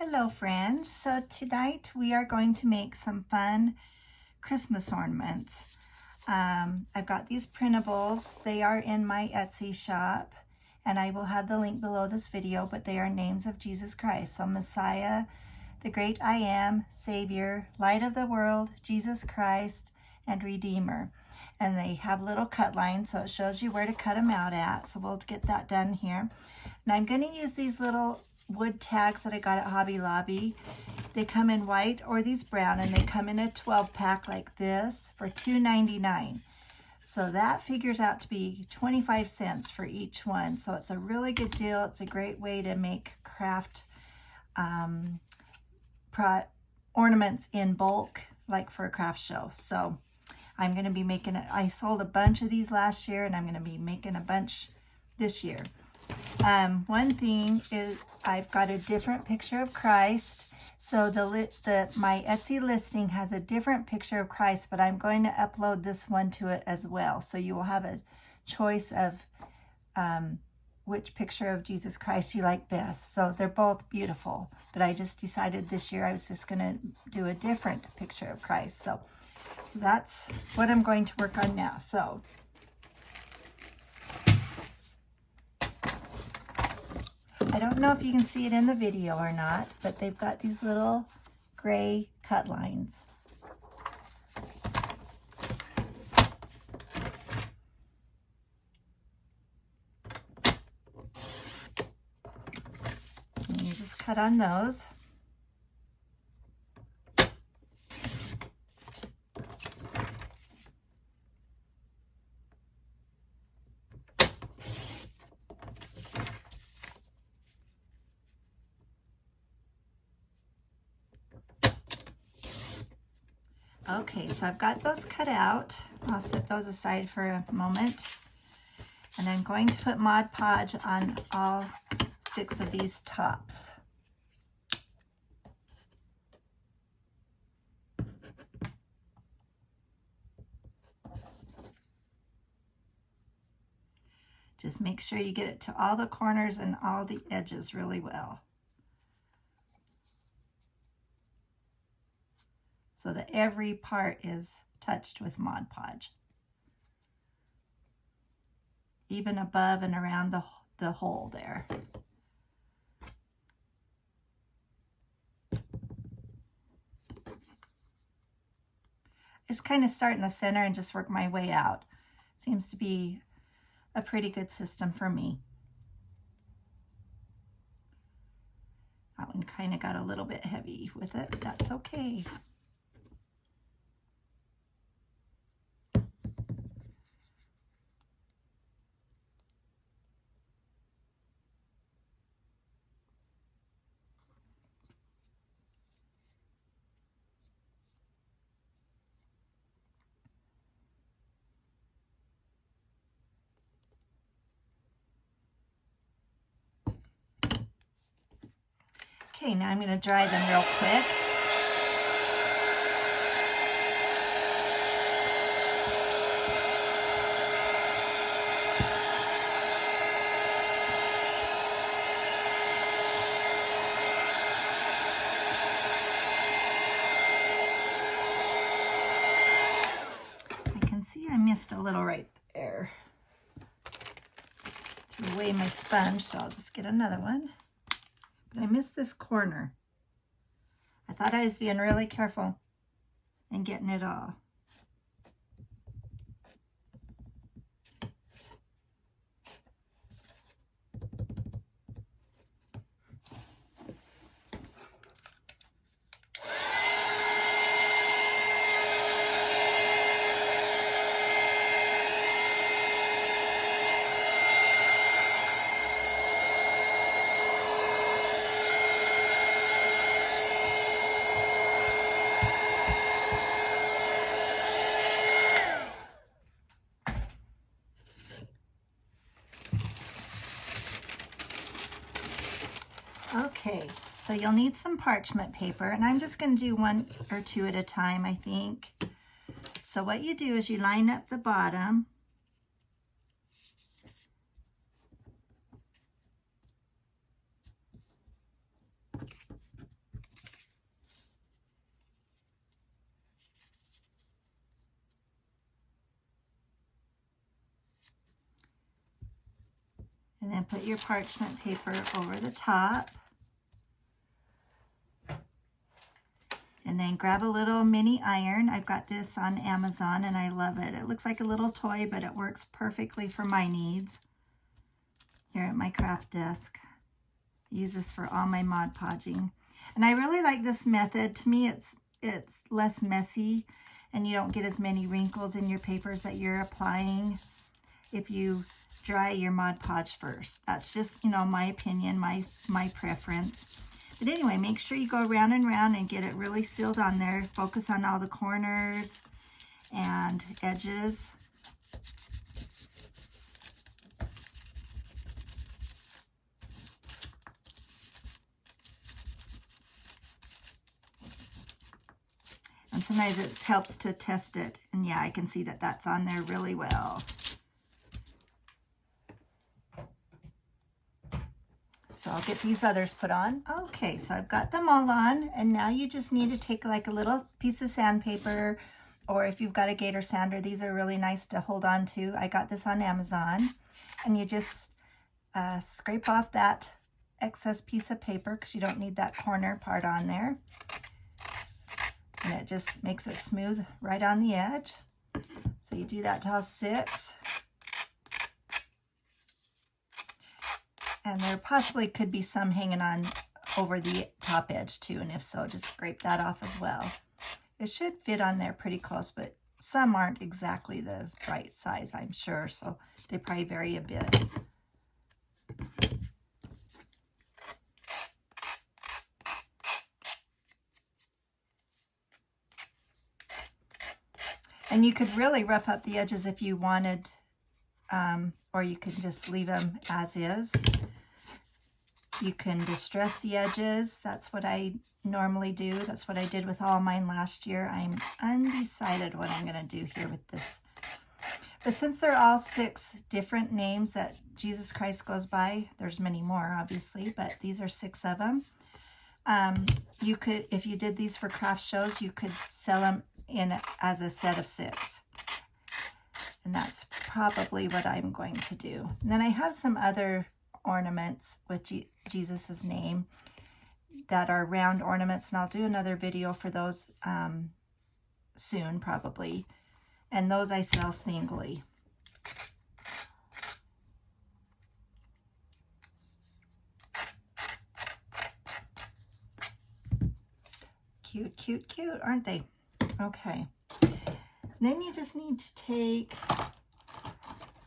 Hello friends, so tonight we are going to make some fun Christmas ornaments. I've got these printables. They are in my Etsy shop and I will have the link below this video, but they are names of Jesus Christ. So Messiah, the great I am, Savior, Light of the world, Jesus Christ, and Redeemer. And they have little cut lines, so it shows you where to cut them out at. So we'll get that done here. And I'm going to use these little wood tags that I got at Hobby Lobby. They come in white or these brown, and they come in a 12 pack like this for $2.99. So that figures out to be 25 cents for each one. So it's a really good deal. It's a great way to make craft ornaments in bulk, like for a craft show. So I'm going to be making it. I sold a bunch of these last year, and I'm going to be making a bunch this year. One thing is I've got a different picture of Christ. So my Etsy listing has a different picture of Christ, but I'm going to upload this one to it as well. So you will have a choice of which picture of Jesus Christ you like best. So they're both beautiful, but I just decided this year I was just going to do a different picture of Christ. So that's what I'm going to work on now. So I don't know if you can see it in the video or not, but they've got these little gray cut lines. And you just cut on those. Okay, so I've got those cut out. I'll set those aside for a moment. And I'm going to put Mod Podge on all 6 of these tops. Just make sure you get it to all the corners and all the edges really well, so that every part is touched with Mod Podge, even above and around the hole there. Just kind of start in the center and just work my way out. Seems to be a pretty good system for me. That one kind of got a little bit heavy with it, but that's okay. Okay, now I'm going to dry them real quick. I can see I missed a little right there. Threw away my sponge, so I'll just get another one. But I missed this corner. I thought I was being really careful and getting it all. Okay, so you'll need some parchment paper, and I'm just going to do 1 or 2 at a time, I think. So what you do is you line up the bottom Then put your parchment paper over the top. And then grab a little mini iron. I've got this on Amazon and I love it. It looks like a little toy, but it works perfectly for my needs. Here at my craft desk. I use this for all my Mod Podging. And I really like this method. To me, it's less messy and you don't get as many wrinkles in your papers that you're applying if you dry your Mod Podge first. That's just, you know, my opinion, my preference. But anyway, make sure you go round and round and get it really sealed on there. Focus on all the corners and edges. And sometimes it helps to test it. And yeah, I can see that that's on there really well. So I'll get these others put on. Okay, so I've got them all on, and now you just need to take like a little piece of sandpaper, or if you've got a gator sander, these are really nice to hold on to. I got this on Amazon, and you just scrape off that excess piece of paper because you don't need that corner part on there. And it just makes it smooth right on the edge. So you do that to all 6. And there possibly could be some hanging on over the top edge too, and if so, just scrape that off as well. It should fit on there pretty close, but some aren't exactly the right size, I'm sure, so they probably vary a bit. And you could really rough up the edges if you wanted, or you could just leave them as is. You can distress the edges. That's what I normally do. That's what I did with all mine last year. I'm undecided what I'm going to do here with this. But since they're all 6 different names that Jesus Christ goes by, there's many more obviously, but these are 6 of them. You could, if you did these for craft shows, you could sell them in as a set of 6. And that's probably what I'm going to do. And then I have some other ornaments with Jesus's name that are round ornaments, and I'll do another video for those soon probably, and those I sell singly. Cute, cute, cute, aren't they? Okay, then you just need to take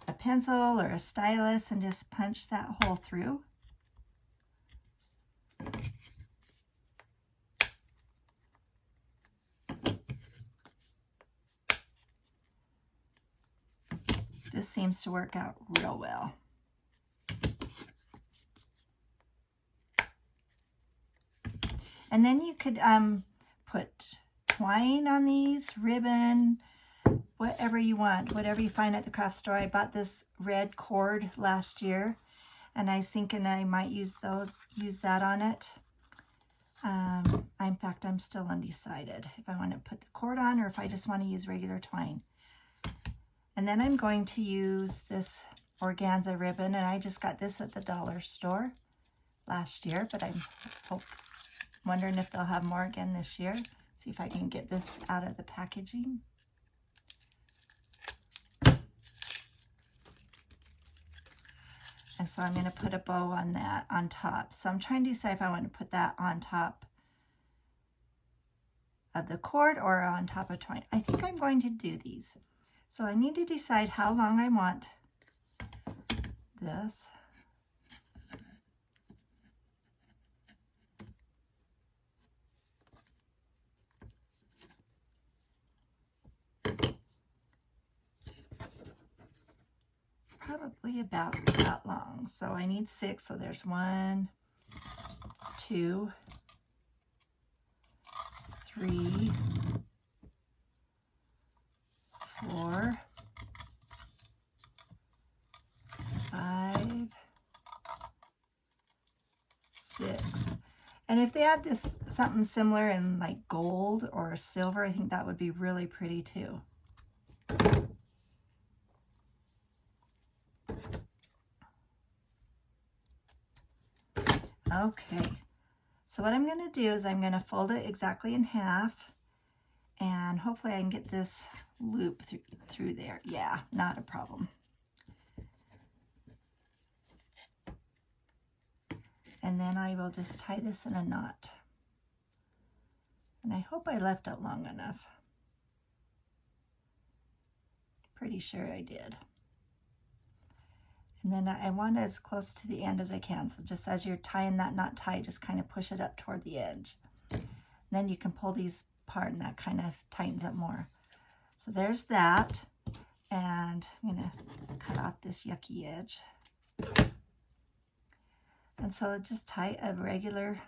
a pencil or a stylus and just punch that hole through. This seems to work out real well. And then you could put twine on these, ribbon, whatever you want, whatever you find at the craft store. I bought this red cord last year, and I was thinking I might use that on it. In fact, I'm still undecided if I want to put the cord on or if I just want to use regular twine. And then I'm going to use this organza ribbon, and I just got this at the dollar store last year, but I'm wondering if they'll have more again this year. See if I can get this out of the packaging. And so I'm going to put a bow on that on top. So I'm trying to decide if I want to put that on top of the cord or on top of twine. I think I'm going to do these. So I need to decide how long I want this. Probably about that long. So I need 6. So there's 1, 2, 3, 4, 5, 6. And if they had this something similar in like gold or silver, I think that would be really pretty too. Okay, so what I'm going to do is I'm going to fold it exactly in half, and hopefully I can get this loop through there. Yeah, not a problem. And then I will just tie this in a knot. And I hope I left it long enough. Pretty sure I did. And then I want it as close to the end as I can. So just as you're tying that knot tight, just kind of push it up toward the edge. And then you can pull these apart and that kind of tightens up more. So there's that. And I'm gonna cut off this yucky edge. And so just tie a regular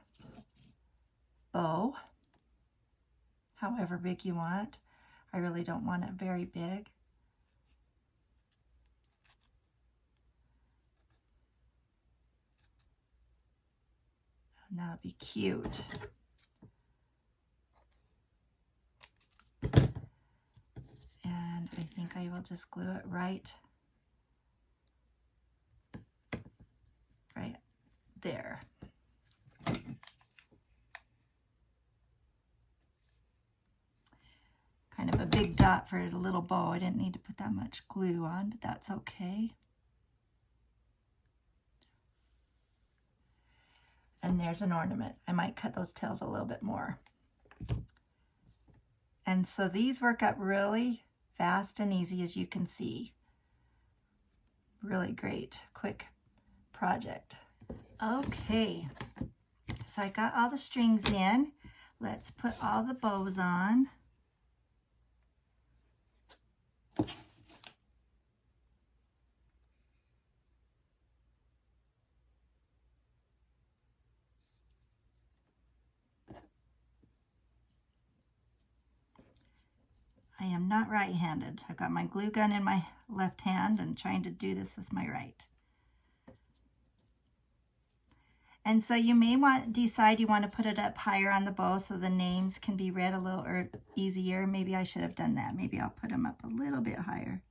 bow, however big you want. I really don't want it very big. And that'll be cute. And I think I will just glue it right there. Kind of a big dot for a little bow. I didn't need to put that much glue on, but that's okay. And there's an ornament. I might cut those tails a little bit more. And so these work up really fast and easy, as you can see. Really great, quick project. Okay, so I got all the strings in. Let's put all the bows on. I am not right-handed. I've got my glue gun in my left hand and trying to do this with my right. And so you may decide you want to put it up higher on the bow so the names can be read a little easier. Maybe I should have done that. Maybe I'll put them up a little bit higher.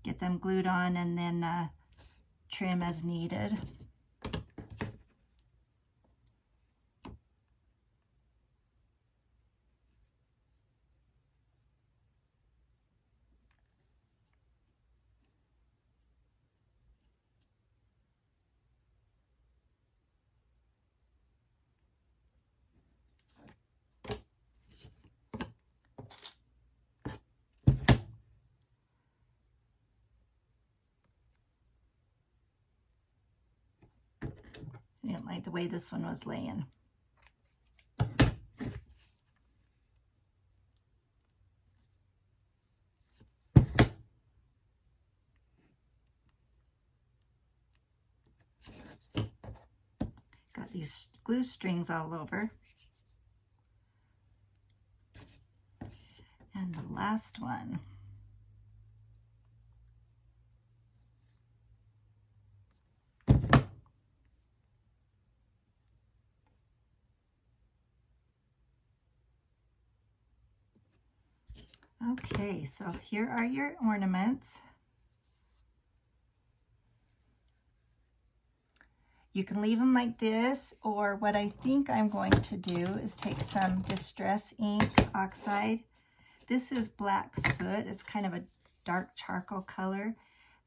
Get them glued on and then trim as needed. I didn't like the way this one was laying. Got these glue strings all over. And the last one. Okay, so here are your ornaments. You can leave them like this, or what I think I'm going to do is take some Distress Ink Oxide. This is black soot. It's kind of a dark charcoal color,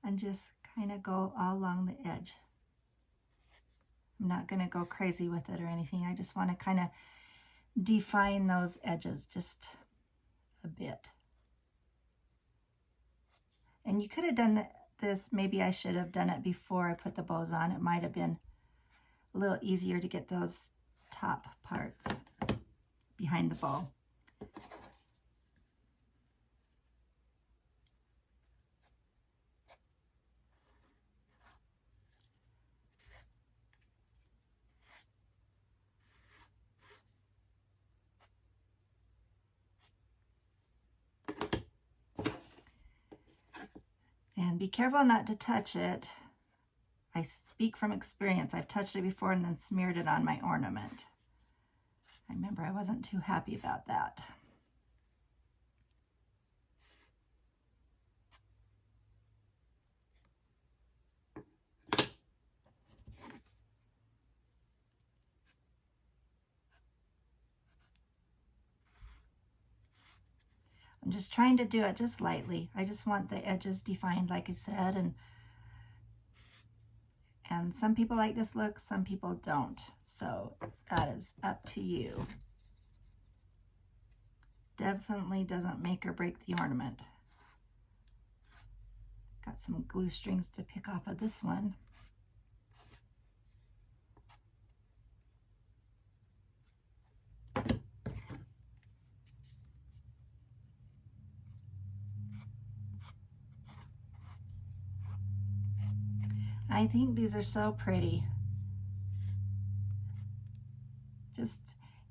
and just kind of go all along the edge. I'm not going to go crazy with it or anything. I just want to kind of define those edges just a bit. And you could have done this, maybe I should have done it before I put the bows on. It might have been a little easier to get those top parts behind the bow. And be careful not to touch it. I speak from experience. I've touched it before and then smeared it on my ornament. I remember I wasn't too happy about that. I'm just trying to do it just lightly. I just want the edges defined, like I said, and some people like this look, some people don't. So that is up to you. Definitely doesn't make or break the ornament. Got some glue strings to pick off of this one. I think these are so pretty. Just,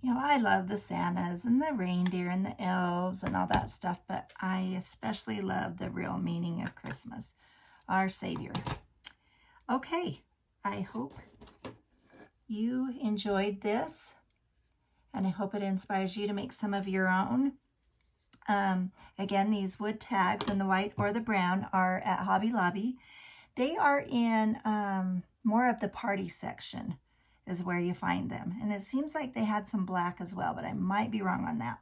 you know, I love the Santas and the reindeer and the elves and all that stuff, but I especially love the real meaning of Christmas, our Savior. Okay, I hope you enjoyed this, and I hope it inspires you to make some of your own. Again, these wood tags in the white or the brown are at Hobby Lobby. They are in more of the party section is where you find them. And it seems like they had some black as well, but I might be wrong on that.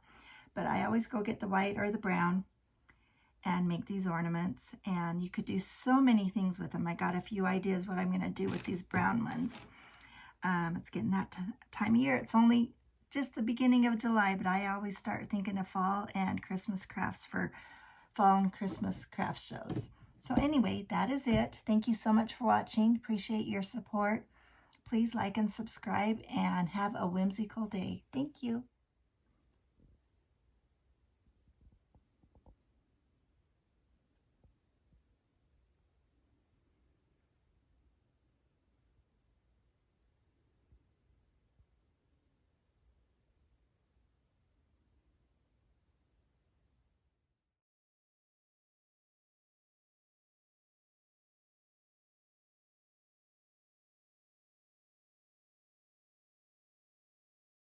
But I always go get the white or the brown and make these ornaments. And you could do so many things with them. I got a few ideas what I'm going to do with these brown ones. It's getting that time of year. It's only just the beginning of July, but I always start thinking of fall and Christmas crafts for fall and Christmas craft shows. So anyway, that is it. Thank you so much for watching. Appreciate your support. Please like and subscribe and have a whimsical day. Thank you.